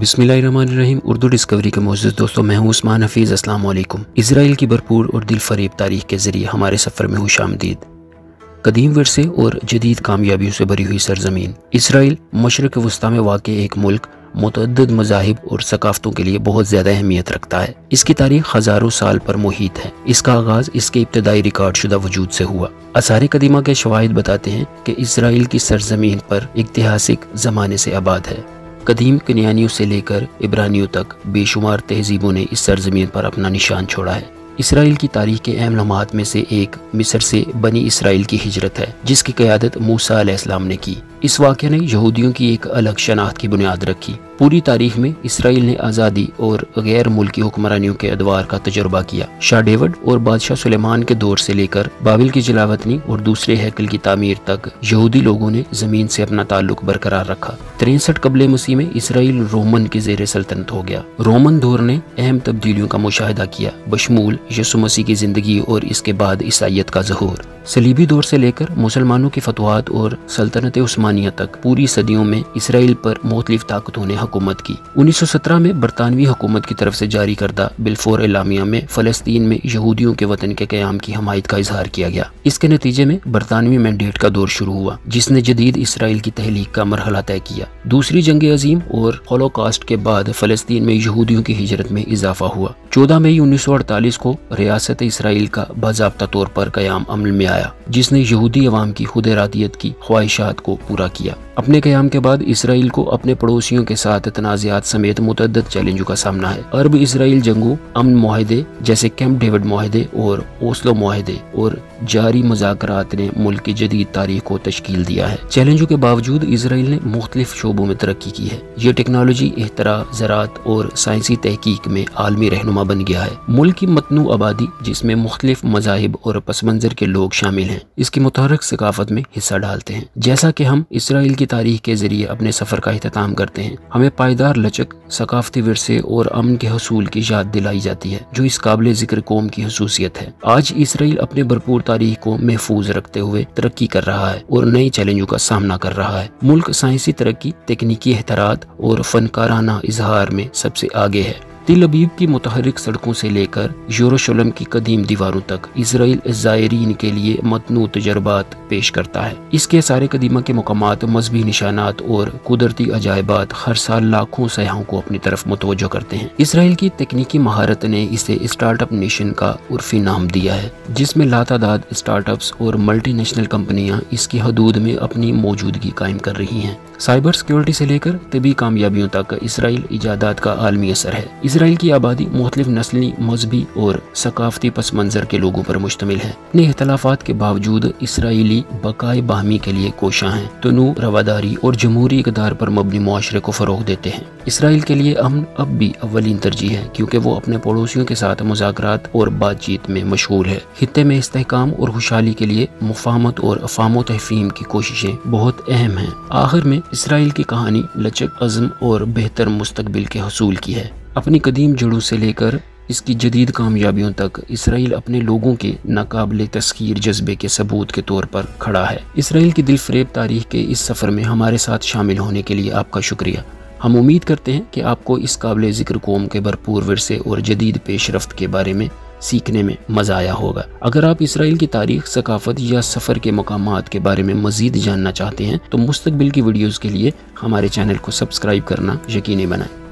बिस्मिल्लाहिर्रहमानिर्रहीम। उर्दू डिस्कवरी के मोअज़्ज़िज़ दोस्तों, मैं हूँ उस्मान हफीज़। अस्सलाम वालेकुम। इज़राइल की भरपूर और दिल फरेब तारीख़ के ज़रिए हमारे सफ़र में खुशामदीद। कदीम विरसे और जदीद कामयाबियों से भरी हुई सरज़मीन इज़राइल मशरिक़ वस्ता में वाक़ई एक मुल्क मुतअद्दिद मज़ाहिब और सकाफ़तों के लिए बहुत ज़्यादा अहमियत रखता है। इसकी तारीख़ हज़ारों साल पर मुहित है। इसका आगाज़ इसके इब्तदाई रिकॉर्ड शुदा वजूद से हुआ। आसार कदीमा के शवाहिद बताते हैं कि इज़राइल की सरज़मीन पर ऐतिहासिक ज़माने से आबाद है। कदीम कन्यानियों से लेकर इब्रानियों तक बेशुमार तहजीबों ने इस सरज़मीन पर अपना निशान छोड़ा है। इसराइल की तारीख़ के अहम लम्हात में से एक मिस्र से बनी इसराइल की हिजरत है, जिसकी क़यादत मूसा अलैहिस्सलाम ने की। इस वाक़े ने यहूदियों की एक अलग शनाख्त की बुनियाद रखी। पूरी तारीख में इसराइल ने आज़ादी और गैर मुल्की हुक्मरानियों के अदवार का तजुर्बा किया। शाह डेविड और बादशाह सुलेमान के दौर से लेकर बाबिल की जलावतनी और दूसरे हैकल की तामीर तक यहूदी लोगों ने ज़मीन से अपना ताल्लुक बरकरार रखा। 63 कबले मसीह में इसराइल रोमन के ज़ेर सल्तनत हो गया। रोमन दौर ने अहम तब्दीलियों का मुशाहिदा किया, बशमूल यसु मसीह की ज़िंदगी और इसके बाद ईसाईयत का ज़हूर। सलीबी दौर से लेकर मुसलमानों की फतवात और सल्तनत उस्मानिया तक पूरी सदियों में इसराइल पर मुख्तलिफ ताकतों ने हुकूमत की। 1917 में बरतानवी हुकूमत की तरफ से जारी करदा बिलफोर एलामिया में फ़लस्तीन में यहूदियों के वतन के क़याम की हमायत का इजहार किया गया। इसके नतीजे में बरतानवी मैंडेट का दौर शुरू हुआ, जिसने जदीद इसराइल की तहलीक का मरहला तय किया। दूसरी जंग अजीम और होलोकॉस्ट के बाद फ़लस्तीन में यहूदियों की हिजरत में इजाफा हुआ। 14 मई 1948 को रियासत इसराइल का बाज़ाब्ता तौर पर क़याम अमल में आया, जिसने यहूदी अवाम की खुद इरादियत की ख्वाहिशात को पूरा किया। अपने क़याम के बाद इसराइल को अपने पड़ोसियों के साथ तनाज़ात समेत मुतअद्दिद चैलेंजों का सामना है। अरब इसराइल जंगों, अमन मुआहदे जैसे कैंप डेविड मुआहदे और ओस्लो मुआहदे और जारी मुज़ाकरात ने मुल्क की जदीद तारीख को तश्कील दिया है। चैलेंजों के बावजूद इसराइल ने मुख्तलिफ शोबों में तरक्की की है। ये टेक्नोलॉजी, इख्तरा, ज़राअत और साइंसी तहकीक में आलमी रहनुमा बन गया है। मुल्क की मतनू आबादी, जिसमें मुख्तलिफ मज़ाहिब और पस मंज़र के लोग शामिल हैं, इसकी मुतहर्रिक सकाफत में हिस्सा डालते हैं। जैसा कि हम इसराइल की तारीख के जरिए अपने सफर का इख्तिताम करते हैं, हमें पायदार लचक, सकाफती विरसे और अमन के हसूल की याद दिलाई जाती है, जो इस काबिल जिक्र कौम की खसूसियत है। आज इसराइल अपने भरपूर तारीख को महफूज रखते हुए तरक्की कर रहा है और नई चैलेंजों का सामना कर रहा है। मुल्क साइंसी तरक्की, तकनीकी एहतरात और फनकाराना इजहार में सबसे आगे है। तिल अबीब की मुतहर्रिक सड़कों से लेकर यरूशलेम की कदीम दीवारों तक इसराइल ज़ायरीन के लिए मतनू तजर्बात पेश करता है। इसके सारे कदीमा के मकामात, मजहबी निशानात और कुदरती अजायबात हर साल लाखों सयाहों को अपनी तरफ मुतवज्जो करते हैं। इसराइल की तकनीकी महारत ने इसे स्टार्टअप नेशन का उर्फी नाम दिया है, जिसमें लातादाद स्टार्टअप्स और मल्टीनेशनल कंपनियां इसकी हदूद में अपनी मौजूदगी कायम कर रही हैं। साइबर सिक्योरिटी से लेकर तबी कामयाबियों तक इसराइल इजादात का आलमी असर है। इसराइल की आबादी मुख्तलिफ नस्ली, मजहबी और सकाफती पस मंजर के लोगों पर मुश्तमिल है। अपने इख्तलाफात के बावजूद इसराइली बकाए बाहमी के लिए कोशां हैं, तनू, रवादारी और जमहूरी इक़दार पर मबनी मुआशरे को फ़रोग़ देते हैं। इसराइल के लिए अमन अब भी अव्वलीन तरजीह है, क्योंकि वो अपने पड़ोसियों के साथ मुज़ाकरात और बातचीत में मशगूल है। खित्ते में इस्तेहकाम और खुशहाली के लिए मुफाहमत और अफ़ाम तहफ़ीम की कोशिशें बहुत अहम हैं। आखिर में इसराइल की कहानी लचक, अज़्म और बेहतर मुस्तकबिल के हसूल की है। अपनी कदीम जड़ों से लेकर इसकी जदीद कामयाबियों तक इसराइल अपने लोगों के नाकाबिले तस्खीर जज्बे के सबूत के तौर पर खड़ा है। इसराइल की दिलफरेब तारीख के इस सफ़र में हमारे साथ शामिल होने के लिए आपका शुक्रिया। हम उम्मीद करते हैं कि आपको इस काबिल ज़िक्र कौम के भरपूर विरसे और जदीद पेशरफ्त के बारे में सीखने में मज़ा आया होगा। अगर आप इसराइल की तारीख, सकाफत या सफ़र के मकामात के बारे में मज़ीद जानना चाहते हैं, तो मुस्तकबिल की वीडियोज़ के लिए हमारे चैनल को सब्सक्राइब करना यकीनी बनाएं।